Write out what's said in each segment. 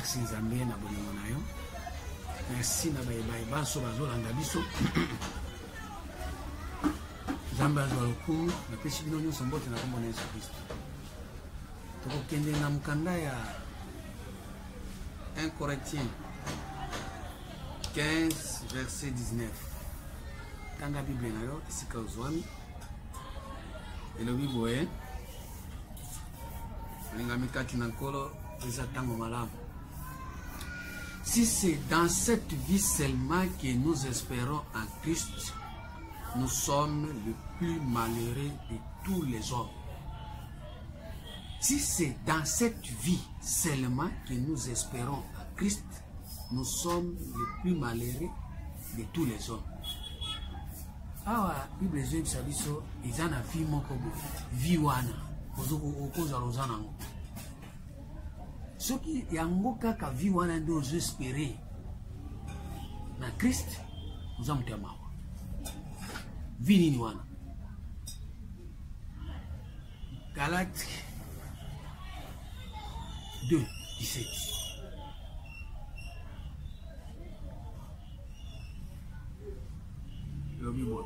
Merci Nzambe na bolingo na yo. Merci na baye baso bazolanda biso. Nzambe azwa lokumu na pesi bino nyonso mbote na kombo na Yesu Kristo. Tokokende na mukanda ya 1 Corinthiens 15 verset 19. Tanga Bible na yo esika ozwami. Elobi boye. Lingami kati na nkolo eza tango malamu. Si c'est dans cette vie seulement que nous espérons en Christ, nous sommes le plus malheureux de tous les hommes. Si c'est dans cette vie seulement que nous espérons en Christ, nous sommes le plus malheureux de tous les hommes. Awa Bible zetu sabiso izana vie moko vie wana okoza rozana ngo. Soki yango kaka vie wana ndio ozespérer na Christ uzamutema. Vie nini wana? Galates 2, 17. Le Bible.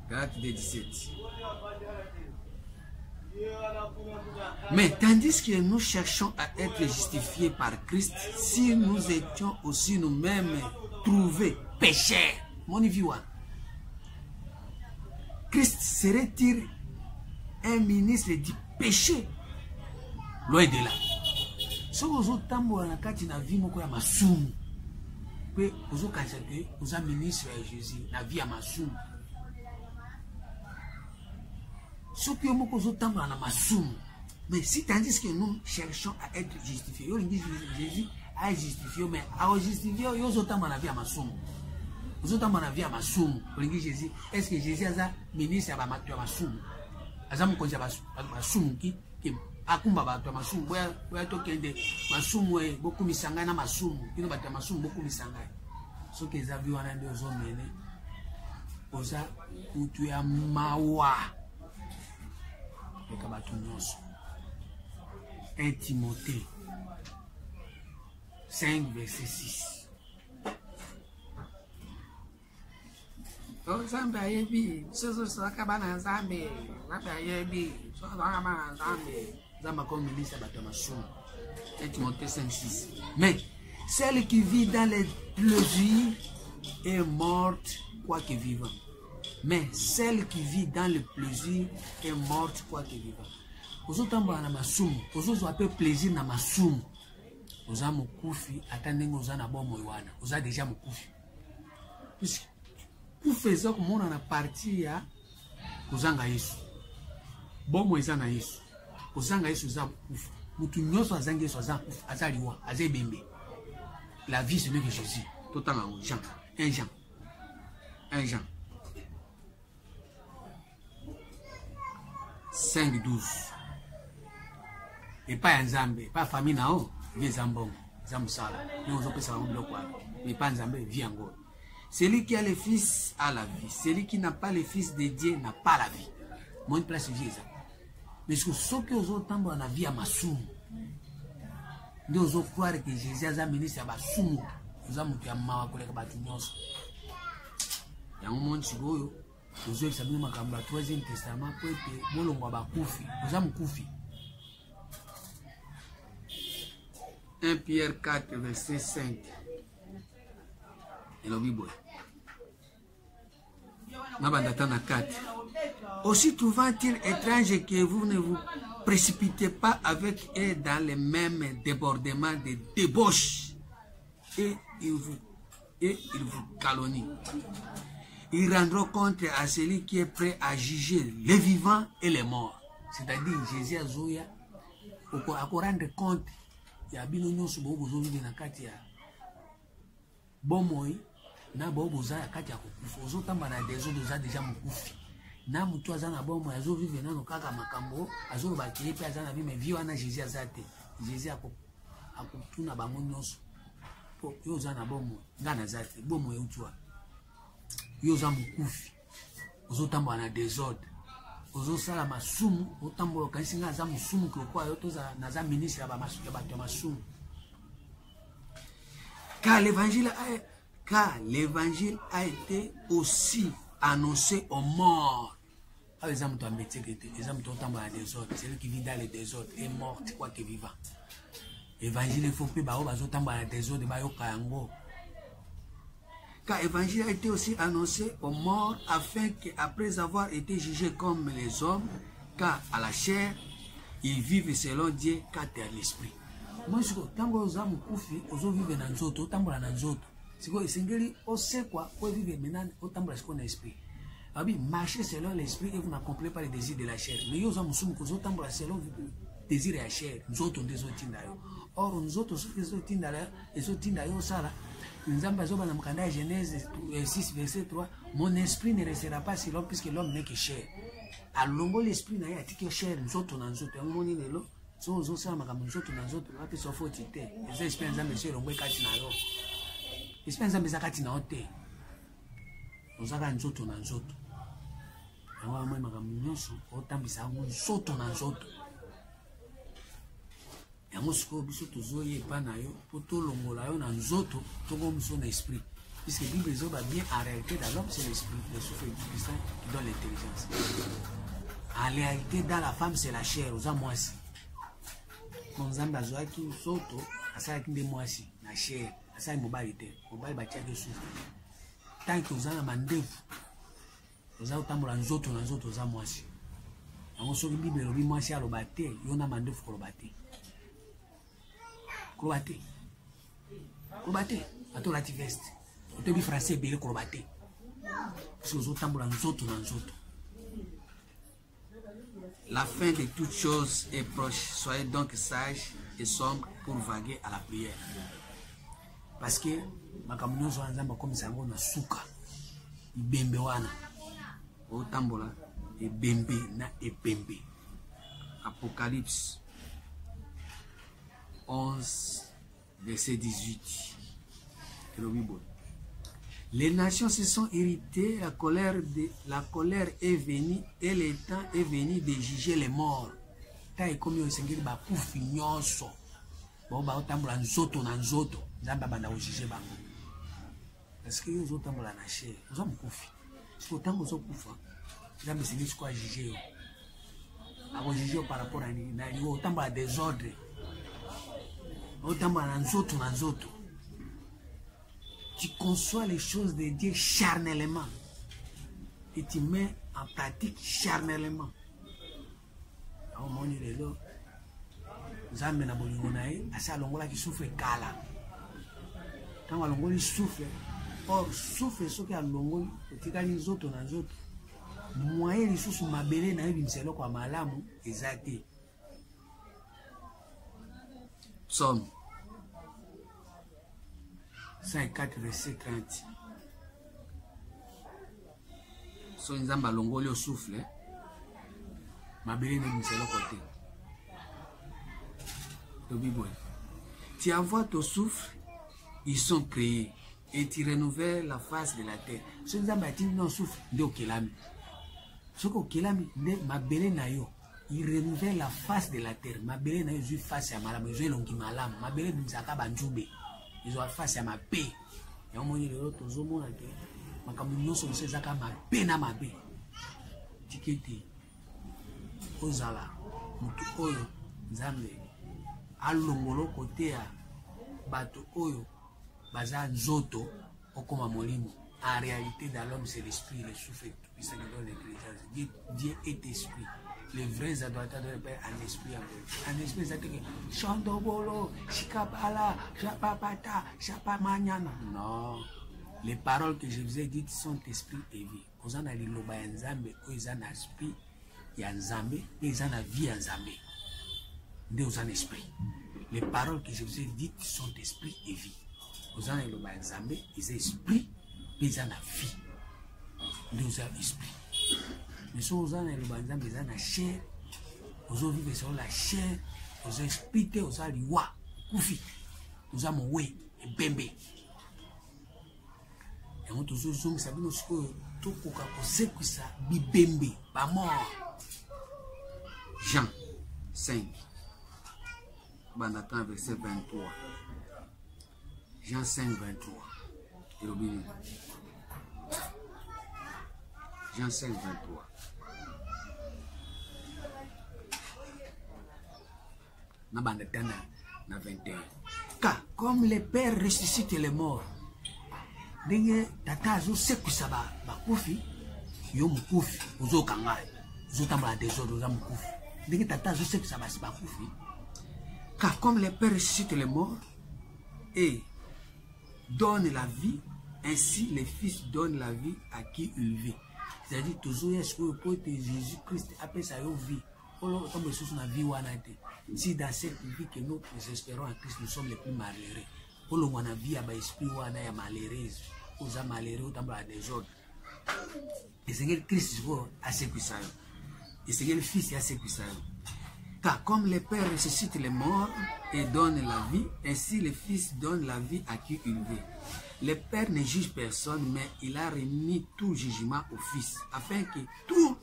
Galates 2, 17. Mais tandis que nous cherchons à être justifiés par Christ, si nous étions aussi nous-mêmes trouvés pécheurs, mon iviwa, Christ serait-il un ministre du péché? Loin de là. Si vous avez un vie de masumu, puis vous avez un ministre de Jésus, la vie à masumu. Mais si tandis que nous cherchons à être justifiés, Jésus a justifié, mais à justifier, vous avez la vie à masumu. Vous avez la vie à masumu. Est-ce que Jésus a un ministre à masumu? Azamu konja masumu ki akumba bato masumu boya tokende masumu boku misanga na masumu kino bato masumu boku misanga soki ezavi wana ndio ozomene oza utu ya mawa eka bato nyonso. 1 Timothée 5 verset 6. Nzambe ayebi soso saka na Nzambe Nzambe ayebi soso saka na Nzambe Nzambe comme ministre bato masumu. 1 Timothée 5:6. Mais celle qui vit dans les plaisirs est morte quoique vivant. Mais celle qui vit dans le plaisir est morte quoique vivant. Ozotamba na masumu, ozozo ape plaisir na masumu. Oza mukufi atandengo oza na bomo wana. Oza déjà mukufi. Puisque kufeza kumona na parti ya kuzanga Yesu. Bomo eza na Yesu. Kuzanga Yesu za kufa. Mutu nyonso azanga Yesu za kufa, azaliwa, azebembe. La vie c'est mieux que Jésus. Totalement Jean. 1 Jean. 1 Jean. 5:12. Et pas Nzambe, pas famille nao, vie Zambon, Zamsala. Nous on peut savoir le quoi. Mais pas Nzambe, vie encore. Celui qui a le Fils a la vie. Celui qui n'a pas le Fils de Dieu n'a pas la vie. Mon place Jésus. Mais ce que aux autres temps on a vie à masumu. Nous osons croire que Jésus a ministre à masumu. Nous avons tu amawa koleka batu nyonso. Ya monde sigoyo. Nous avons sabi makamba 3e testament pour que bolongwa bakufi. Nous avons kufi. 1 Pierre 4 verset 5. Et la Bible. Aussi trouvant-il étrange que vous ne vous précipitez pas avec eux dans les mêmes débordements de débauche et ils vous calomnient. Ils rendront compte à celui qui est prêt à juger les vivants et les morts. C'est-à-dire Jésus a zoya à rendre compte il y a bino nyonso bozo vivre na kati ya bomoi na boboza ya kati ya kukufa ozotamba na des autres za déjà mukufi na mutu azana bomo azo vivre nano kaka makambo azo ba kipe azana bime vie wana Jésus azate Jésus akutuna bango nyonso po yo zana bomo ngana zate bomo yutwa yo za mukufi ozotamba na désordre ozosala masumu otambola kanisi nga za musumu kwa yo toza na za ministre ya ba masumu ya bato masumu car l'évangile a été aussi annoncé aux morts. Par exemple, ton métier, exemple, ton temps dans le désordre, celui qui vit dans le désordre est mort, quoi que vivant. L'évangile, il faut que tu dans le désordre, car l'évangile a été aussi annoncé aux morts afin qu'après avoir été jugés comme les hommes, car à la chair, ils vivent selon Dieu, car tu as l'esprit. Moi, je dis, tant que vous avez vivre dans les autres, tant que vous avez les autres. C'est quoi, c'est quoi, vous vivez maintenant, autant que vous avez l'esprit. Marchez selon l'esprit et vous n'accomplissez pas les désirs de la chair. Mais vous avez selon le désir de la chair. Nous autres, nous autres, or, nous autres, nous autres, nous avons dans Genèse 6, verset 3, mon esprit ne restera pas sur l'homme puisque l'homme n'est que chair. Alors, l'esprit n'a pas chair, nous autres, nous autres, nous autres, so ozosala makambo nzoto na nzoto wapi sofoti te eza esprit nzambe so elongwe kati na yo esprit nzambe eza kati na yo te ozaka nzoto na nzoto yango amoi makambo nyonso otambisa yango nzoto na nzoto yango sikoyo biso tozoya epa na yo mpo tolongola yo na nzoto tongo miso na esprit puisque bible ezoba bien en réalité dans l'homme c'est l'esprit le souffle du Christ qui donne l'intelligence en réalité dans la femme c'est la chair oza mwasi Nzambe azwaki nzoto asalaki nde mwasi na chair asali mobali te mobali batiaki sufu tanki oza na mandevu oza kotambola nzoto na nzoto oza mwasi yango soki bible elobi mwasi aloba te yo na mandevu koloba te koloba te atolati veste otoyebi français ebele koloba te soki ozotambola nzoto na nzoto. La fin de toutes choses est proche. Soyez donc sages et sombres pour vaguer à la prière. Parce que makambo nyonso ya Nzambe akomisa yango na suka ibembe wana otambola ebembe na ebembe. Apocalypse 11 verset 18. Les nations se sont irritées, la colère est venue et le temps est venu de juger les morts. Tai komi osengeli ba kufi nyonso. Bo ba otambola nzoto na nzoto, Nzamba banda ojuger bango. Parce que yo otambola na chair, ozo mukufi. Si otambo zo kufa, Nzamba sengeli ko juger yo. Ako juger par rapport à ni na yo otambola désordre. Otambola na nzoto. Tu conçois les choses de Dieu charnellement et tu mets en pratique charnellement. Au moment où Nzambe na bolingo na ye asa longola ki souffle kala. Quand on longoli souffle, or souffle soki a longoli etikali nzoto na nzoto. Moyen lisusu mabele na ye bimiselo kwa malamu ezate. Psaume 54 verset 30. So Nzamba longoli au souffle, mabele na bimiselo côté. Tu envoies ton souffle, ils sont créés et tu renouvelles la face de la terre. Ce Nzamba dit non souffle de okelami. Ce que okelami de mabele na yo, il renouvelle la face de la terre. Mabele na yo ju face à malamu, ju longi malamu. Mabele bimsaka banjube. Ils ont face à ma paix. Et on moni le tozo mona ke makambo nyonso se zaka ma paix na mabe. Tiketi ozala mutu oyo Nzambe alongolo kote ya bato oyo baza nzoto okoma molimo. En réalité dans l'homme c'est l'esprit, le souffle qui donne l'intelligence. Dieu est esprit. Les vrais adorateurs de Père en esprit en esprit ça dit que chandobolo chikapala chapapata chapamanyana. Non, les paroles que je vous ai dites sont esprit et vie. Ozana liloba ya Nzambe ozana esprit ya Nzambe et ozana vie ya Nzambe. Nous en esprit. Les paroles que je vous ai dites sont esprit et vie. Vous en avez le Nzambe, ils ont esprit, mais ils ont la vie. Nous avons esprit. Mais si vous en avez le Nzambe, ils ont la chair, vous vivez sur la chair, vous avez esprit, vous avez liwa, koufi, vous avez moué, et bembe. Et on te dit, nous savons que tout le monde sait que ça, bibembe, pas mort. Jean 5. Banatan verset 23. Jean 5, 23. Jean 5, 23. Na 21. Car comme les pères ressuscitent les morts, ndenge tata azosekwisa bakufi, yo mukufi uzokanga uzotambola désordre oza mukufi. Ndenge tata azosekwisa bakufi, car comme les pères ressuscitent les morts et donnent la vie, ainsi les fils donnent la vie à qui il vit. C'est-à-dire toujours est-ce que Jésus-Christ appelle ça une vie. Si dans cette vie que nous espérons en Christ, nous sommes les plus malheureux. Pour le monde, vie à l'esprit, on a malheureuse, on a malheureux, on a des autres. Et c'est que Christ a ce puissant. Et c'est que le Fils a ce puissant. Car comme les pères ressuscitent les morts et donnent la vie, ainsi le Fils donne la vie à qui il veut. Le Père ne juge personne, mais il a remis tout jugement au Fils, afin que tous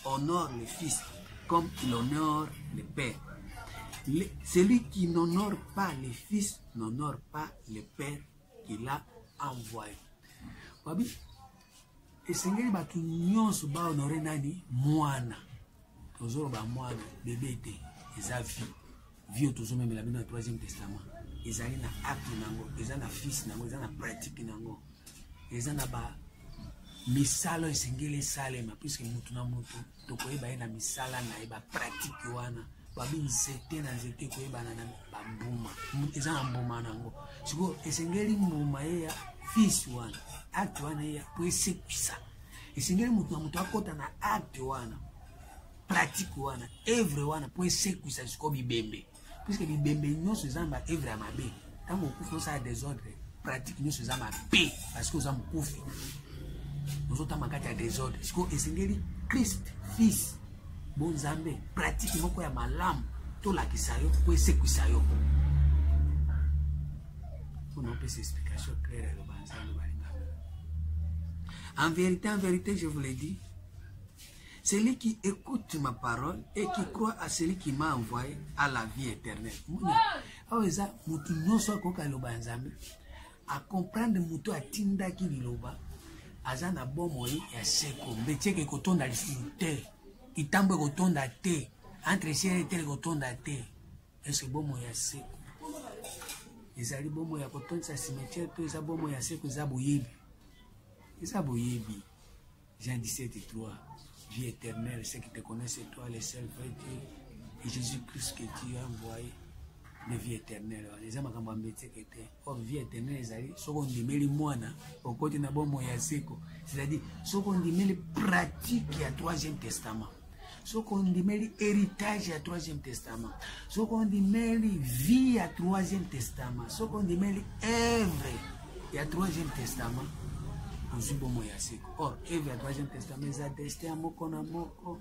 honorent le Fils, comme il honore le Père. Celui qui n'honore pas le Fils n'honore pas le Père qui l'a envoyé. Babi, et Seigneur batu nyonso ba honorer nani mwana. Tozoro ba mwana bébé té, eza vie toujours même la Bible dans le 3e testament. Ezali na acte nango, eza na fils nango, eza na pratique nango. Eza na ba misalo esengeli salema puisque mutu na mutu tokoyeba ye na misala na ye ba pratique wana. Babi nzete na nzete koyeba na bambuma. Eza na mbuma nango. Siko esengeli mbuma ye ya fils wana. Acte wana ya po esekwisa. Esengeli mutu na mutu akota na acte wana. Pratique wana, œuvre wana po esekwisa siko bibembe. Puisque bibembe nyonso eza ba œuvre ya mabe. Tango okufi ça désordre, pratique nyonso eza mabe parce que oza mukufi. Ozotama kati ya désordre. Siko esengeli Christ fils bon Nzambe pratique moko ya malamu to lakisa yo po esekwisa yo. On a fait cette explication claire le banzalo balinga. En vérité, je vous l'ai dit, celui qui écoute ma parole et qui croit à celui qui m'a envoyé à la vie éternelle. Aweza mutu nyonso akoka loba Nzambe a comprendre mutu atinda ki liloba azana bomoi ya seko mbetieke kotonda lisite itambwe kotonda te entre ciel et terre kotonda te est-ce bomoi ya seko ezali bomoi ya kotonda cimetière to eza bomoi ya seko eza boyebi Jean 17:3 vie éternelle, ceux qui te connaissent, toi, le seul vrai Dieu, et Jésus-Christ que tu as envoyé, la vie éternelle. Les hommes qui ont métier qui étaient, or vie éternelle, ceux qui ont dit, mais les moines, au côté de bon moyen seko, c'est-à-dire, ceux qui ont dit, mais les pratiques du 3e testament, ceux qui ont dit, mais l'héritage du 3e testament, ceux qui ont dit, mais les vie du 3e testament, ceux qui ont dit, mais les œuvres du 3e testament. Or, œuvre du 3e testament, c'est destin à moko na moko.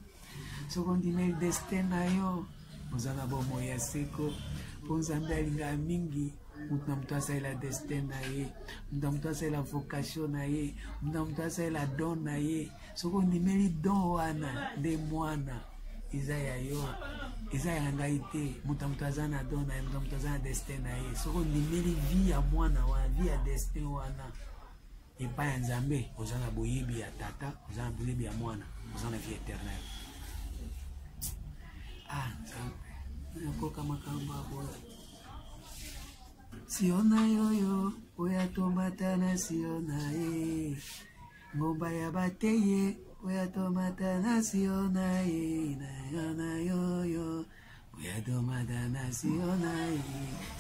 Ce qu'on dit, mais le destin na yo, nous en avons moyen seko. Pour nous amener à mingi, nous avons la destin na ye, nous avons la vocation na ye, nous avons la don na ye. Ce qu'on dit, mais le don wana de moana, Isaiah yo, Isaiah ngaite, nous avons la don na ye, nous avons la destin na ye. Ce qu'on dit, mais le vie à moana, vie à destin wana. Et pas un Nzambe, vous en avez boyebi à tata, vous en avez boyebi à moana, vous en avez vie éternelle. Ah, Nzambe, n'importe comment Siona yo, oya tomatana siona ye, ngomba ya bateye, oya tomatana siona ye, na yo, oya tomatana siona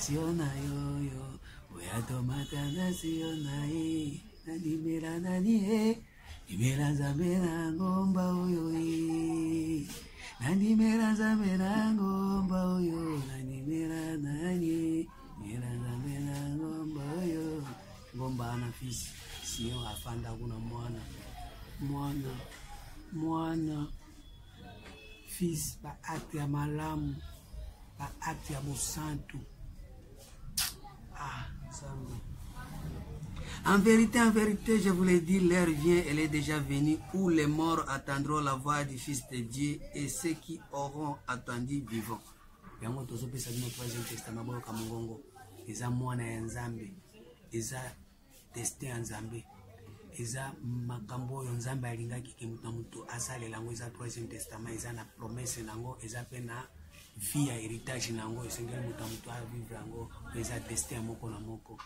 yo, oya tomatana siona ye. Nanimera nani nimera Nzambe na ngomba oyo nanimera Nzambe na ngomba oyo nanimera nani nimera Nzambe na ngomba oyo ngomba na fils sio afanda kuna mwana fils ba acte ya malamu ba acte ya bosantu. Ah Nzambe. En vérité, je vous l'ai dit, l'heure vient, elle est déjà venue, où les morts attendront la voix du Fils de Dieu et ceux qui auront attendu vivants. eza mwana ya nzambe, eza destin ya nzambe, eza makambo oyo nzambe alingaki ke mutu na mutu asalela yango, eza troisième testament, eza na promesse nango, eza pe na vie ya héritage nango, esengeli mutu na mutu avivre yango, eza destin ya moko na moko.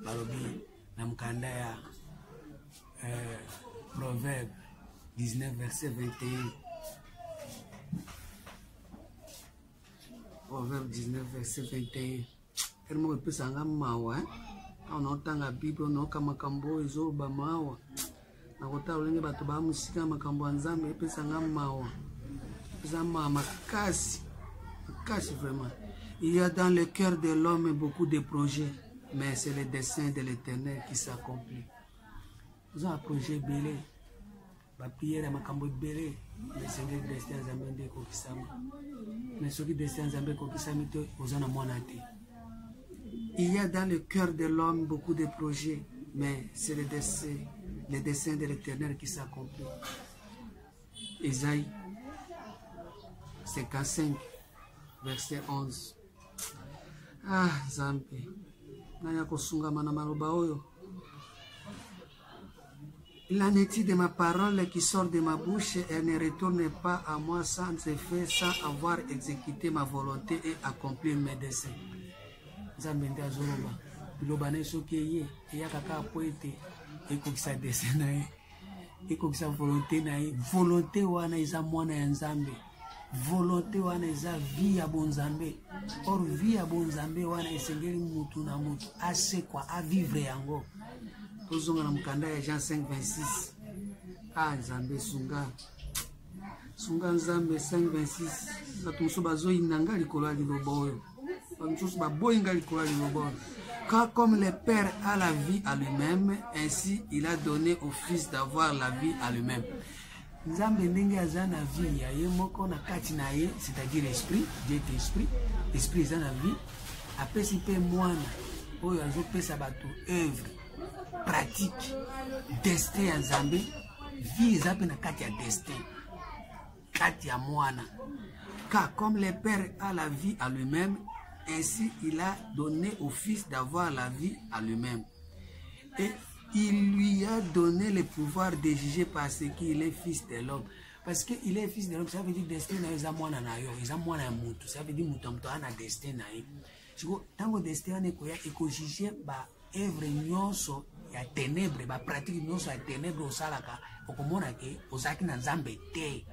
Balobi na mukanda ya Proverbe 19 verset 21. Proverbe 19 verset 21. Ermo epesa nga mawa onotanga Bible onoka makambo ezo ba mawa na kotala olenge bato ba musika makambo ya Nzambe epesa nga mawa, epesa mawa makasi vraiment. Il y a dans le cœur de l'homme beaucoup de projets, mais c'est le dessein de l'Éternel qui s'accomplit. Nous avons un projet belé, ba prière makambo belé, mais c'est le destin de Nzambe ndeko kisama. Mais ce qui destin de Nzambe ko kisama to ozana mwana te. Il y a dans le cœur de l'homme beaucoup de projets, mais c'est le dessein de l'Éternel qui s'accomplit. Isaïe 55, verset 11. Ah, Nzambe, naya kosungama na maloba oyo. Il en est de ma parole qui sort de ma bouche, elle ne retourne pas à moi sans effet, sans avoir exécuté ma volonté et accompli mes desseins. Nzambe nde azoloba biloba na soki ye eyaka kaka po ete ekokisa dessin na ye, ekokisa volonté na ye. Volonté wana eza mwana ya Nzambe, volonté wana eza vie ya bonzambe. Or vie ya bonzambe wana esengeli mutu na mutu asekwa avivre yango. Tozonga na mukanda ya Jean 5:26. Ah, Nzambe sunga Nzambe 5:26. Batumso bazoyinanga likolo ya liloba oyo, car comme le Père a la vie à lui-même, ainsi il a donné au Fils d'avoir la vie à lui-même. Nzambe ndenge aza na vie ya ye moko na kati na ye, c'est-à-dire esprit, Dieu est esprit, esprit aza na vie, apesi pe mwana oyo azopesa bato œuvre pratique, destin ya Nzambe, vie eza pe na kati ya destin, kati ya mwana. Car comme le Père a la vie à lui-même, ainsi il a donné au Fils d'avoir la vie à lui-même. Et il lui a donné le pouvoir de juger parce qu'il est fils de l'homme. Parce qu'il est fils de l'homme, ça veut dire destin na yo, ça veut dire mutu ana destin na ye. Tango destin na eko juger ba œuvre nyonso ya ténèbre, ba pratique nyonso ya ténèbre osalaka, okomona ke ozaki na Nzambe te.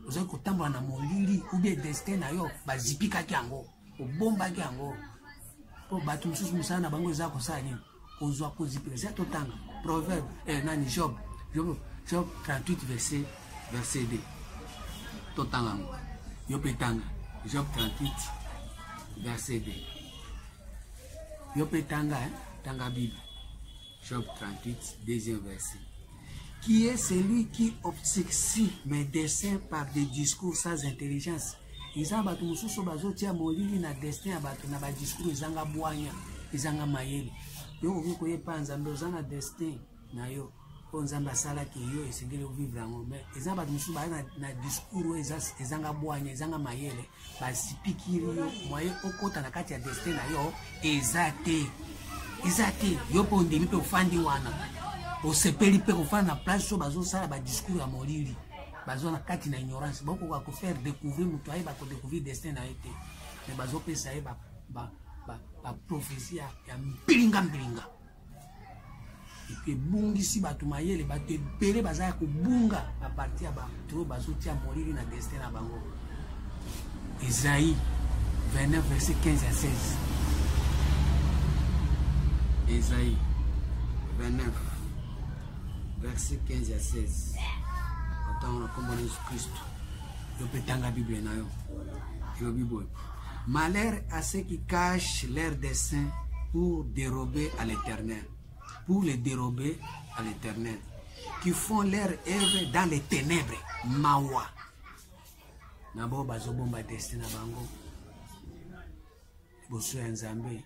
Ozaki kotambola na molili ou bien destin na yo bazipikaki yango, obombaki yango. Po bato mosusu mosala na bango eza kosala nini? Ozwa kozipika. Eza totanga Proverbe Job 38 verset 2. Totanga yango. Yo pe tanga Job 38 verset 2. Yo pe tanga tanga Bible. Job 38 deuxième verset. Qui est celui qui obscurcit mes desseins par des discours sans intelligence? Ils ont battu mususu bazotia molili na destin ya bato na ba discours ezanga bwanya, ezanga mayele. Yo okoye pa Nzambe ozana destin na yo, po Nzambe asala ki yo esengeli vivre yango. Mais ezanga battu mususu ba na discours ezanga bwanya, ezanga mayele, basipikiri yo moye okota na kati ya destin na yo ezate. Ezate yo po ndimi pe ofandi wana. Osepeli pe kofana na place so bazosala ba discours ya molili. Bazo na kati na ignorance, bako kwa faire découvrir mutu ayi bako découvrir destin na ete. Mais bazo pesa ye ba prophétie ya mpilinga. Et puis bungi si batu mayele bate bere bazaya ko bunga a partir ba to bazo tia molili na destin na bango. Isaïe 29 verset 15 à 16. Isaïe 29 verset 15 à 16. Comme Jésus-Christ, je peux t'en la Bible. Malheur à ceux qui cachent leurs desseins pour dérober à l'Éternel, qui font leur œuvre dans les ténèbres. Mawa. Nabo bazobomba destin na bango. Boso ya Nzambe.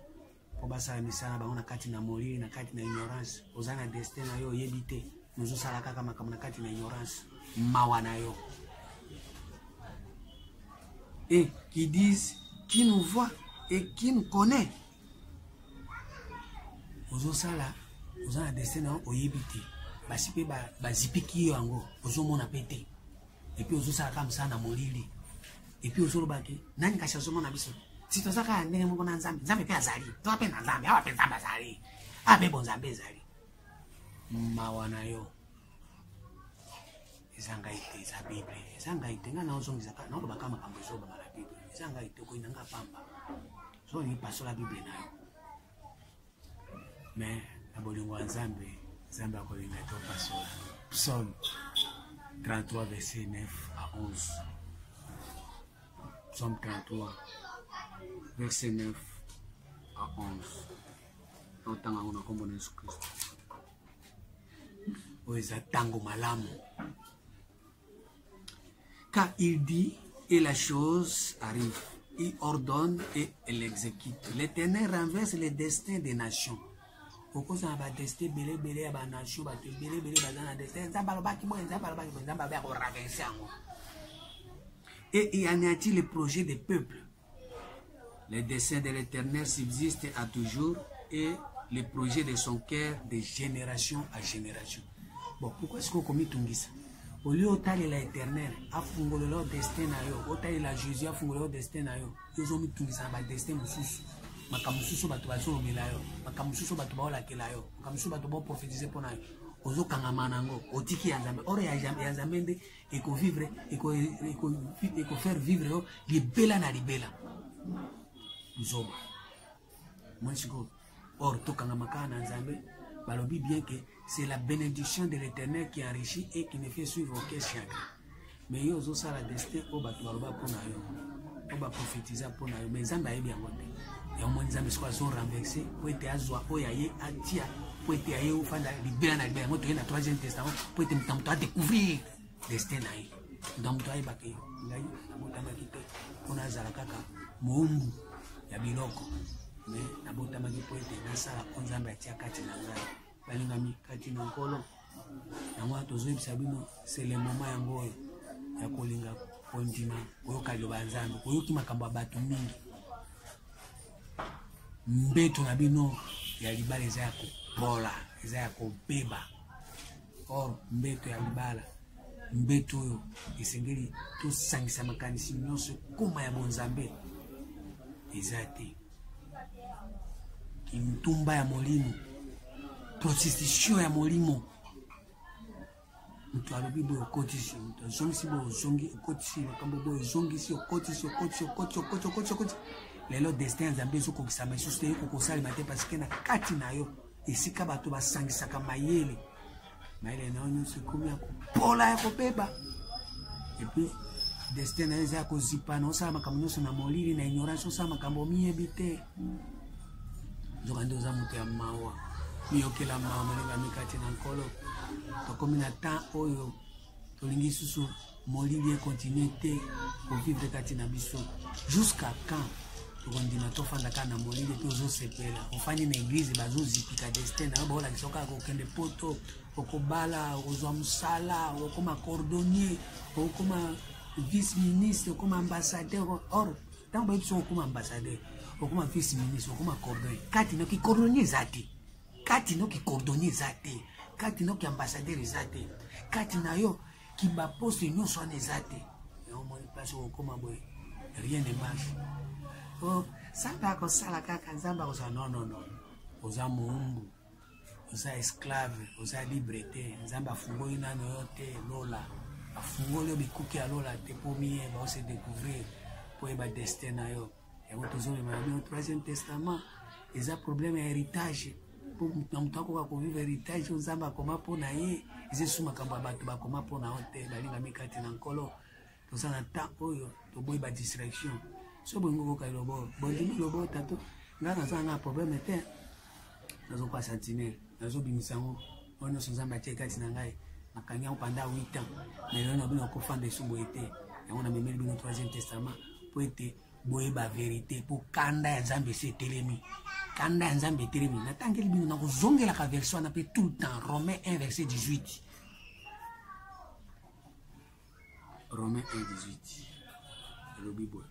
Obasa misana bango na kati na molili na kati na ignorance. Ozana destin na yo yebite. Nous osala kaka makambo na kati na ignorance. Mawanayo. Et qui disent, qui nous voit et qui nous connaît. ozo sala ozo na destin na oyebi te basi pe bazipiki yo yango ozomona pe te epuis ozosala kaka mosala na molili epuis ozoloba ke nani kasi azomona biso si toza kaka ndenge moko na nzambe nzambe mpe azali toza mpe na nzambe awa mpe nzambe azali awa mpe bonzambe ezali mawa na yo eza ngai te eza bible eza ngai te ngai naozongisaka naolobaka makambo ezobama na bible eza ngai te okoyi nanga pamba zolingi pasola bible na yo mais na bolingo ya nzambe nzambe akolinga te opasola. Psaume 33 verset 9 à 11. Psaume 33 verset 9 à 11. Otanga una kombo na Yesu Kristo. Oeza tango malamu. Car il dit et la chose arrive. Il ordonne et elle exécute. L'Éternel renverse les destins des nations. Pourquoi ça va tester belé belé à banachou, belé belé bazana destin, ça va qui moi, ça va renverser en moi. Et il anéantit les projets des peuples. Les desseins de l'Éternel subsistent à toujours et les projets de son cœur de génération à génération. Bon, pourquoi est-ce qu'on commet tout ça? Au lieu de l'Éternel, à fungolo leur destin à eux, au lieu de Jésus, à fungolo leur destin à eux, ils ont mis tout ça, un destin moussous. Makamususu batu bazolobela yo, makamususu batu baolakela yo, makamususu batu baprofetiser mpona yo. Ozokangama nango, otiki ya Nzambe. Ore ya Nzambe nde eko vivre, eko faire vivre yo libela na libela. Nzoba. Mwensiko. Or tokangama kaka na Nzambe, balobi bien que c'est la bénédiction de l'Éternel qui enrichit et qui ne fait suivre aucun chagrin. Mais yo ozosala destin o batu baloba mpona yo. O ba prophétiser mpona yo, mais Nzambe ayebi yango te. Et au moins, les amis sont renversés pour être à Zoa, pour être à Tia, pour être à Yéou, pour être à Libéa, pour être à Troisième Testament, pour être à découvrir le destin. Donc, tu as ébaqué. On a Zalakaka, Moumbu, Yabiloko. Mais, Nabotamaki pour être dans ça, on a Tia Katina, Balingami, Katina Nkolo. C'est le moment yango ya kolinga kondima oyoka liloba nzambe oyoki makambo ya bato mingi. Mbeto na bino ya libala eza ya kopola, eza ya kobeba. Or mbeto ya libala, mbeto oyo esengeli tosangisa makanisi nyonso koma ya bonzambe eza te. Kintumba ya molimo, prostitution ya molimo. Mtu alobi boyo kotisi, mtu zongisi boyo zongi kotisi, makambo boyo zongisi okotisi. Lelo destin Nzambe zo kokisa masusu te kokosala mate parce que na kati na yo esika bato basangisaka mayele na onyo se komi akopola ya kopeba. Et puis destin na yo eza kozipa na osala makambo nyonso na molili na ignorance osala makambo miyebi te. Nzoka nde oza moto ya mawa miyokela mawa molinga mikati na nkolo tokomi na temps oyo tolingi susu molili ekontinue te kovivre kati na biso jusqu'à quand tokondima tofanda kaka na molili te ozosepela ofandi na église bazozipika destin na yo baolakisa kaka kokende poto okobala okozwa mosala okoma cordonnier okoma vice ministre okoma ambassadeur. Or ntango bayebi so okoma ambassadeur okoma vice ministre okoma cordonnier kati noki cordonnier eza te, kati noki cordonnier eza te, kati noki ambassadeur eza te, kati na yo ki baposte nyonso wana eza te. Omoni place okoma boye rien ne marche. Oh, Nzambe akosala kaka Nzambe akosala non. Oza moumbu, oza esclave, oza libre te. Nzambe afungoli nano yo te lola. Afungoli yo bikuki ya lola te po miyeba ose découvrir po yeba destin na yo. Yango tozomema na bino Troisième Testament eza problème ya héritage. Po mutu akoka kovivre héritage oyo Nzambe akoma mpo na ye eza esu makambo ya bato bakoma mpo na yo te balingami kati na nkolo. Toza na temps oyo toboyi ba distraction. So bongo koka lobo bondimi lobo tato nga naza na problème te nazo kwa sentinelle nazo bimisango ono Nzambe atie kati na ngai nakangi yango pendant 8 ans mais lelo na bino kofanda esu boye te yango na memeli bino Troisième Testament po ete boyeba vérité po kanda ya Nzambe esi etelemi, kanda ya Nzambe etelemi. Natangeli bino nakozongelaka version wana mpe tout le temps. Romains 1 verset 18. Romains 1 18 elobi boye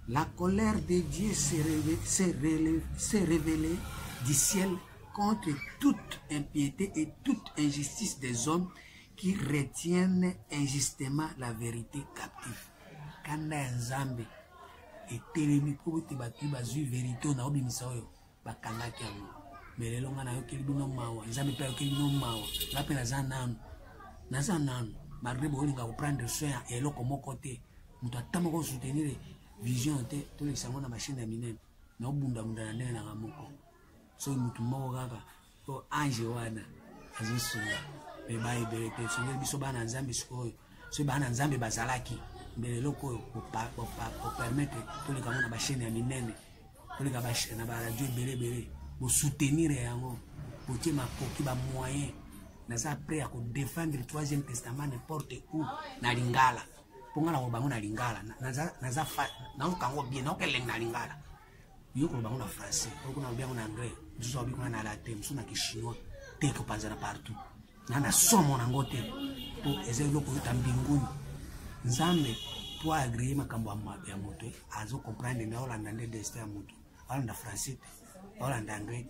La colère de Dieu s'est révélée du ciel contre toute impiété et toute injustice des hommes qui retiennent injustement la vérité captive. Kanda Nzambe et Télémi pour te battre bazu vérité na obimisa oyo bakanga kiamo. Mais les longs na yo kelibino mawa, Nzambe pe yo kelibino mawa. La pe na zananu. Na zananu, malgré bolinga ko prendre soin et eloko moko te. Muto atama ko soutenir vision te to le sango na machine ya minene. Na obunda munda na ndenge na ngamoko. So mutu moko kaka to ange wana azisunga. Me bayi berete songe biso bana Nzambe sikoyo. So bana Nzambe bazalaki. Mais loko pour permettre to le kango na machine ya minene. To le ka machine na ba radio belé pour soutenir yango. Pour te makoki ba moyen. Naza prêt à défendre le 3e testament n'importe où na lingala. Ponga na bango na lingala. Naza fa na ukango bien na keleng na lingala. Yo ko bango na français, ko na bien na anglais. Nous obi ko na latin, so na chinois, te ko panza partout. Na somo na ngote. Po ezelo ko tambinguni. Nzambe pour agréer makambo ya moto, azo comprendre na Holanda ndé destin ya moto. Holanda français, Holanda anglais.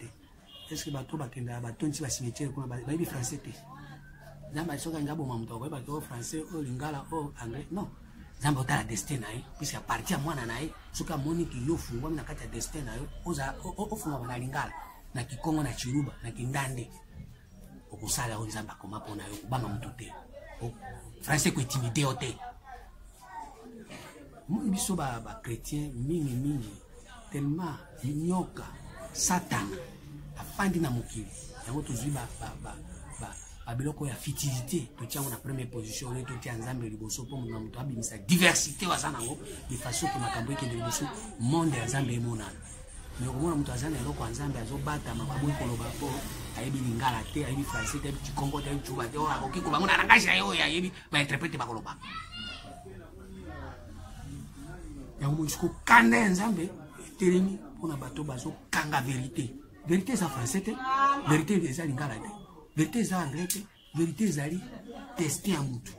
Est-ce que bato bakenda batonti ba cimetière kuna ba bi français te? Nzambe soka ngabo mamuto ko ba to français o lingala o anglais. Non. Nzambe otala destin na ye, puisque à partir mwana na ye, soka moni ki yo fungwa na kati ya destin na yo, oza o fungwa na lingala, na Kikongo na Chiluba, na Kindande. Okusala o Nzambe akoma pona yo kubanga mutu te. O français ko intimidé o te. Mo biso ba chrétien mingi tellement nyoka Satan afandi na mokili yango tozwi ba biloko ya fitilité to tiango na première position on to tia Nzambe liboso po na muto abimisa diversité wazana ngo de façon que makambo yake de liboso monde ya Nzambe emonana mais komona muto azana eloko Nzambe azobata makambo ekoloba po ayebi lingala te ayebi français te ayebi Kikongo te ayebi Chuba te ora okiko bango na langage ya yo ya ayebi ba interpréter bakoloba yango mo jusqu'au kanda Nzambe Télémi pona bato bazo kanga vérité. Vérité c'est français te, vérité c'est lingala te, vérité c'est anglais te, vérité c'est tester en mutu.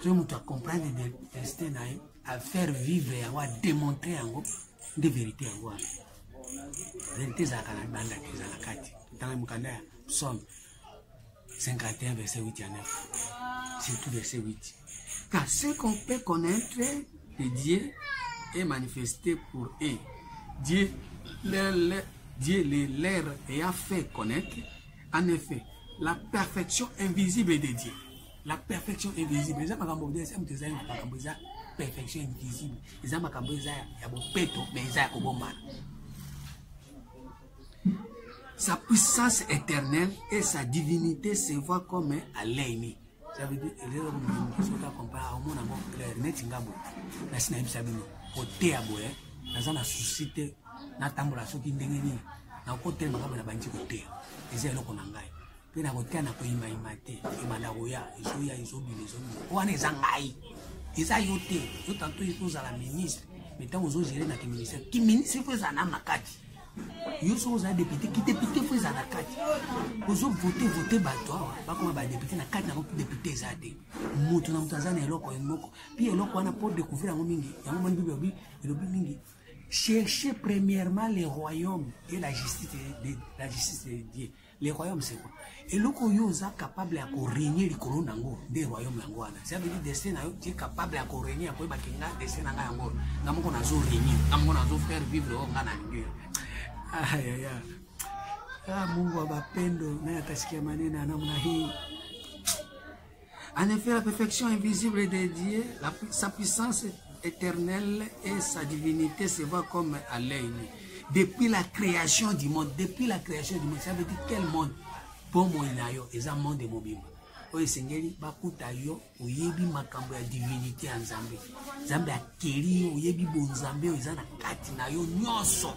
Tu mutu à comprendre de tester na à faire vivre yango, à démontrer yango de vérité yango. Vérité c'est kana banda te za na kati. Tanga mukanda Psaume 51 verset 8 à 9. Surtout verset 8. Car ce qu'on peut connaître de Dieu est manifesté pour eux. Dieu les leur ayant fait connaître, en effet, la perfection invisible de Dieu. La perfection invisible. Les perfection invisible. Sa puissance éternelle et sa divinité se voient comme à l'œil. Ça veut dire, na tambola soki ndenge nini na kotel makambo na banji kote eza eloko na ngai pe na kotia na koyima te emanda koya ezoya ezobima wana eza ngai eza yo te yo tanto ezozala ministre mais ntango ozogere na kiministre fo eza na kati yo so oza député ki député fo eza na kati ozovote bato awa bakoma badéputé na kati na boko député eza te moto na moto aza na eloko moko pi eloko wana po découvrir yango mingi yango moni bibi elobi mingi. Cherchez premièrement les royaumes et la justice de Dieu. Les royaumes c'est quoi? Et le koyoza capable à régner le colonango des royaumes langoana. Ça veut dire destin na tu es capable à régner après bakinga destin na yango. Ngamoko na zo régner, ngamoko na zo faire vivre au ngana ndio. Aïe aïe. Ah Mungu abapendo na atasikia maneno namna hii. En effet, la perfection invisible de Dieu, sa puissance éternelle et sa divinité se voient comme à l'œil. Depuis la création du monde, ça veut dire quel monde? Bon moi inayo, eza monde de mobimba. Oye sengeli bakuta yo oyebi makambo ya divinité en Nzambe. Nzambe akeli yo oyebi bon Nzambe eza na kati na yo nyonso.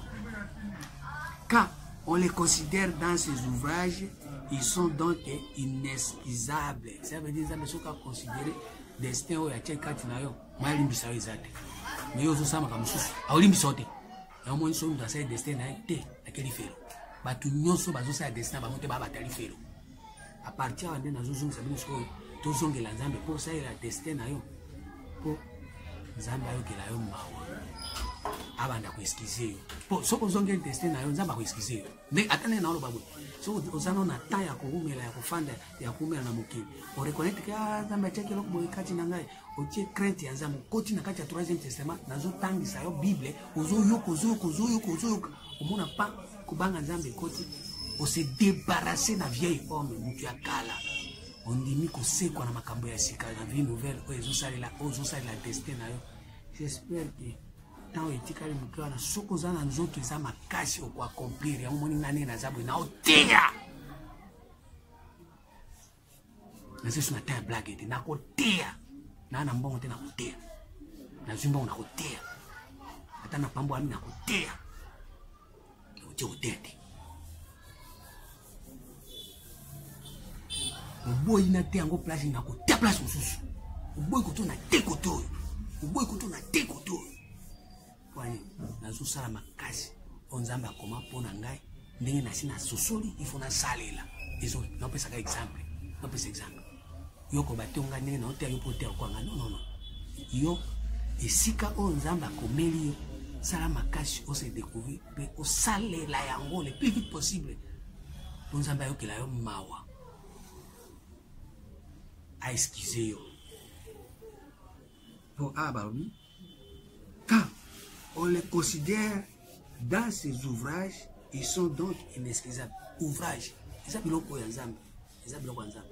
Quand on les considère dans ces ouvrages, ils sont donc inexcusables. Ça veut dire Nzambe soka considérer destin oyo atie kati na yo. Malimbisa yo ezate. Mais yo osama ka mususu. Awlimbisa ote. Ya mo nso ndo asai destin na te akeli felo. Batu nyonso bazosa destin ba mote ba batali felo. À partir de na zozonga sabino so to zongela Nzambe po sa ila destin na yo. Po Nzambe ayo kela yo mawa. abanda ko excuser po soko zonge destin na yo nzamba ko excuser mais atane na oloba bo so ozana na temps ya koumela ya kofanda ya koumela na mokili o reconnaître que nzamba cheke loko boy kati na ngai o tie crainte ya nzamba koti na kati ya 3e testament nazo tangisa yo bible ozo yoka omona pa kubanga nzambe koti o se débarrasser na vieil homme mutu ya kala ondimi kosekwa na makambo ya sika na vie nouvelle o ezosalela destin na yo. J'espère que tant etikali mutu wana soko za na nzoto eza makasi oko accomplir ya moni ngane na zabwe na otea na sesu na ta blague de na kotea na mbongo te na kotea na zimbo na kotea ata na pambo ami na kotea otie otete oboyi na te yango place na kotea place mosusu oboyi koto na te koto oboyi koto na te koto kwani nazo sala makasi onzamba koma pona ngai ndenge na sina sosoli ifo na salela ezo na pesa ka exemple na pesa exemple yoko batonga ndenge na otea yo potea kwanga non yo esika onzamba komeli yo sala makasi o se découvrir pe o salela yango le plus vite possible onzamba yo kila yo mawa a excuser yo pour abarobi car on les considère dans ces ouvrages, ils sont donc inexcusables. Ouvrages, ils ont biloko ya nzambe, ils ont biloko ya nzambe.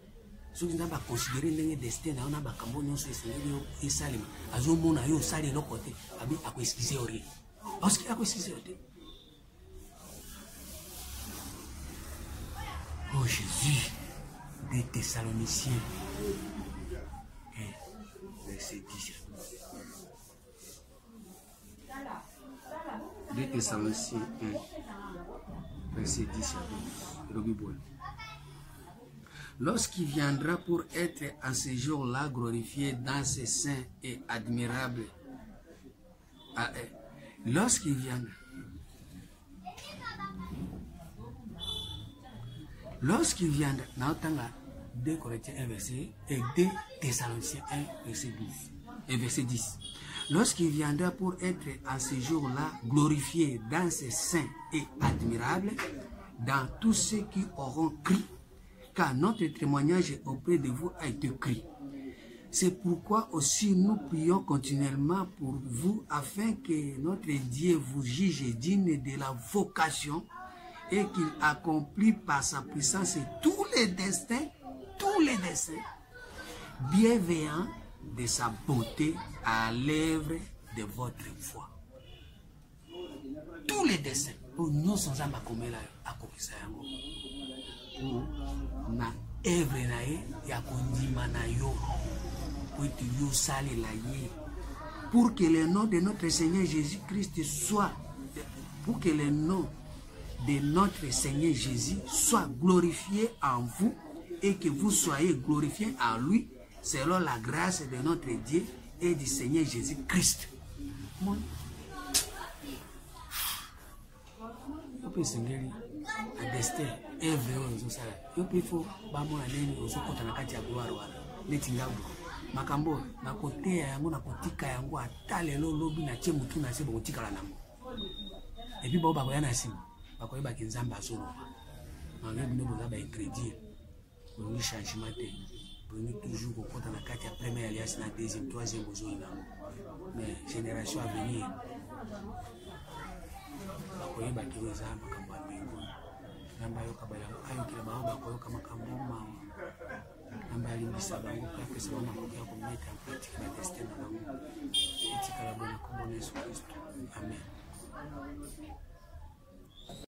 Ceux qui n'ont pas considéré les destins, on a pas camboné sur les salima. Azo mona yo sali no côté, abi a ko excuser ori. Parce qu'il a ko excuser ori. Oh Jésus, des Thessaloniciens, verset 10. Des Thessaloniciens 1, verset 10 à 12. Lorsqu'il viendra pour être en ce jour-là glorifié dans ses saints et admirable, lorsqu'il viendra, Naotanga 2 Corinthiens 1 verset et 2 Thessaloniciens 1 verset 12 et verset 10. Lorsqu'il viendra pour être en ce jour-là glorifié dans ses saints et admirable, dans tous ceux qui auront crié, car notre témoignage auprès de vous a été crié. C'est pourquoi aussi nous prions continuellement pour vous afin que notre Dieu vous juge digne de la vocation et qu'il accomplit par sa puissance tous les destins bienveillants de sa beauté à l'œuvre de votre foi. Tous les destins pour nous sans amba komela akokisa yango pour na œuvre na ye ya kondima na yo pour sali la ye pour que le nom de notre Seigneur Jésus-Christ soit glorifié en vous et que vous soyez glorifiés en lui selon la grâce de notre Dieu et du Seigneur Jésus-Christ. Yo pe sengeli a destin œuvre ozo sala. Yo pe fo ba mona neni ozo kota na kati ya gloire wana. Neti ngabu. Makambo na kotea yango na kotika yango atale lo lobi na tie mutu na se bo kotika la nango. Et puis ba ba koya na simu. Ba koyeba kinzamba solo. Manga bino boza ba ingrédient. Pour le changement te. Prenez toujours au compte dans la carte, la première alliance, la deuxième, troisième, mais génération à venir. Bakoye bakiweza makambo ya mbinguni. Namba yo kabala ayo kila baoba bakoyo kama kamboma. Namba alimbisa bango kwa pesa wana kwa kumeta pratique la destin na bango. Etika la bona kombo Yesu Kristo. Amen.